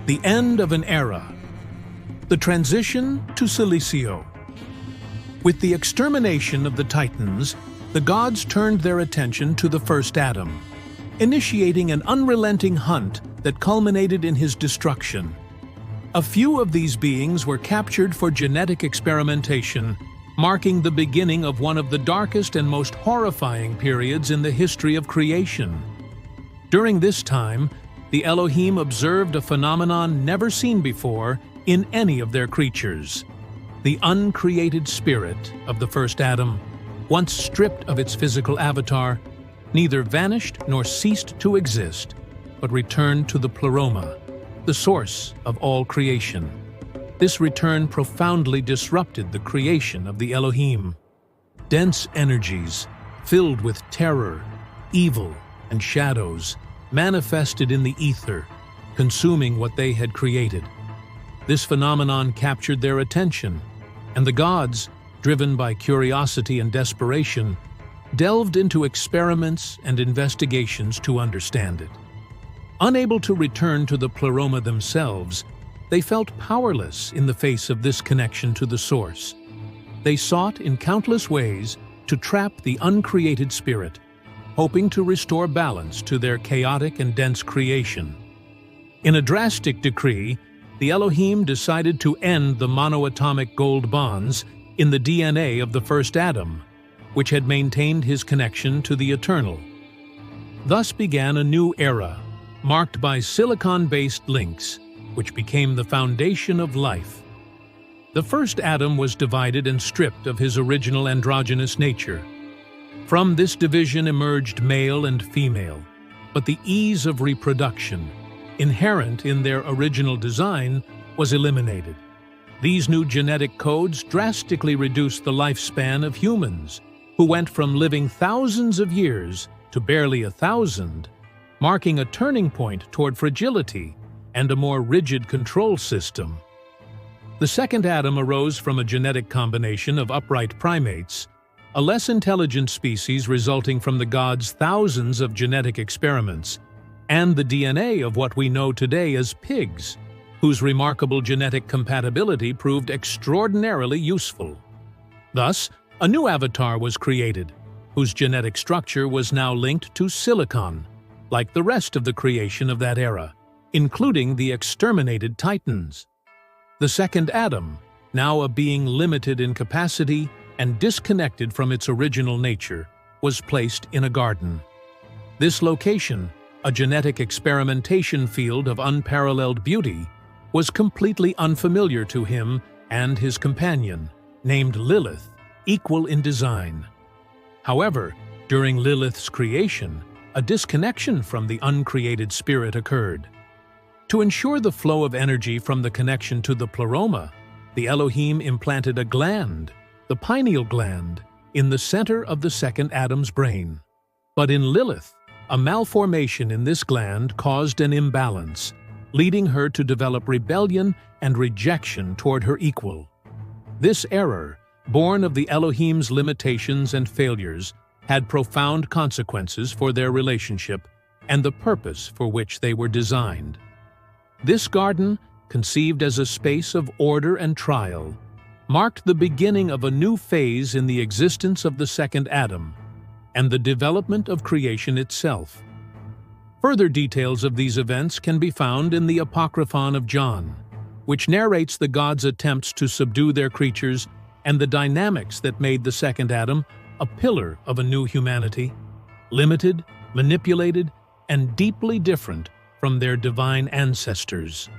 The end of an era. The transition to Silicio. With the extermination of the Titans, the gods turned their attention to the first Adam, initiating an unrelenting hunt that culminated in his destruction. A few of these beings were captured for genetic experimentation, marking the beginning of one of the darkest and most horrifying periods in the history of creation. During this time, the Elohim observed a phenomenon never seen before in any of their creatures. The uncreated spirit of the first Adam, once stripped of its physical avatar, neither vanished nor ceased to exist, but returned to the Pleroma, the source of all creation. This return profoundly disrupted the creation of the Elohim. Dense energies, filled with terror, evil, and shadows, manifested in the ether, consuming what they had created. This phenomenon captured their attention, and the gods, driven by curiosity and desperation, delved into experiments and investigations to understand it. Unable to return to the Pleroma themselves, they felt powerless in the face of this connection to the source. They sought in countless ways to trap the uncreated spirit, hoping to restore balance to their chaotic and dense creation. In a drastic decree, the Elohim decided to end the monoatomic gold bonds in the DNA of the first Adam, which had maintained his connection to the eternal. Thus began a new era, marked by silicon-based links, which became the foundation of life. The first Adam was divided and stripped of his original androgynous nature. From this division emerged male and female, but the ease of reproduction, inherent in their original design, was eliminated. These new genetic codes drastically reduced the lifespan of humans, who went from living thousands of years to barely 1,000, marking a turning point toward fragility and a more rigid control system. The second Adam arose from a genetic combination of upright primates, a less intelligent species resulting from the gods' thousands of genetic experiments, and the DNA of what we know today as pigs, whose remarkable genetic compatibility proved extraordinarily useful. Thus, a new avatar was created, whose genetic structure was now linked to silicon, like the rest of the creation of that era, including the exterminated Titans. The second Adam, now a being limited in capacity and disconnected from its original nature, was placed in a garden. This location, a genetic experimentation field of unparalleled beauty, was completely unfamiliar to him and his companion, named Lilith, equal in design. However, during Lilith's creation, a disconnection from the uncreated spirit occurred. To ensure the flow of energy from the connection to the Pleroma, the Elohim implanted a gland, the pineal gland, in the center of the second Adam's brain. But in Lilith, a malformation in this gland caused an imbalance, leading her to develop rebellion and rejection toward her equal. This error, born of the Elohim's limitations and failures, had profound consequences for their relationship and the purpose for which they were designed. This garden, conceived as a space of order and trial, marked the beginning of a new phase in the existence of the second Adam and the development of creation itself. Further details of these events can be found in the Apocryphon of John, which narrates the gods' attempts to subdue their creatures and the dynamics that made the second Adam a pillar of a new humanity, limited, manipulated, and deeply different from their divine ancestors.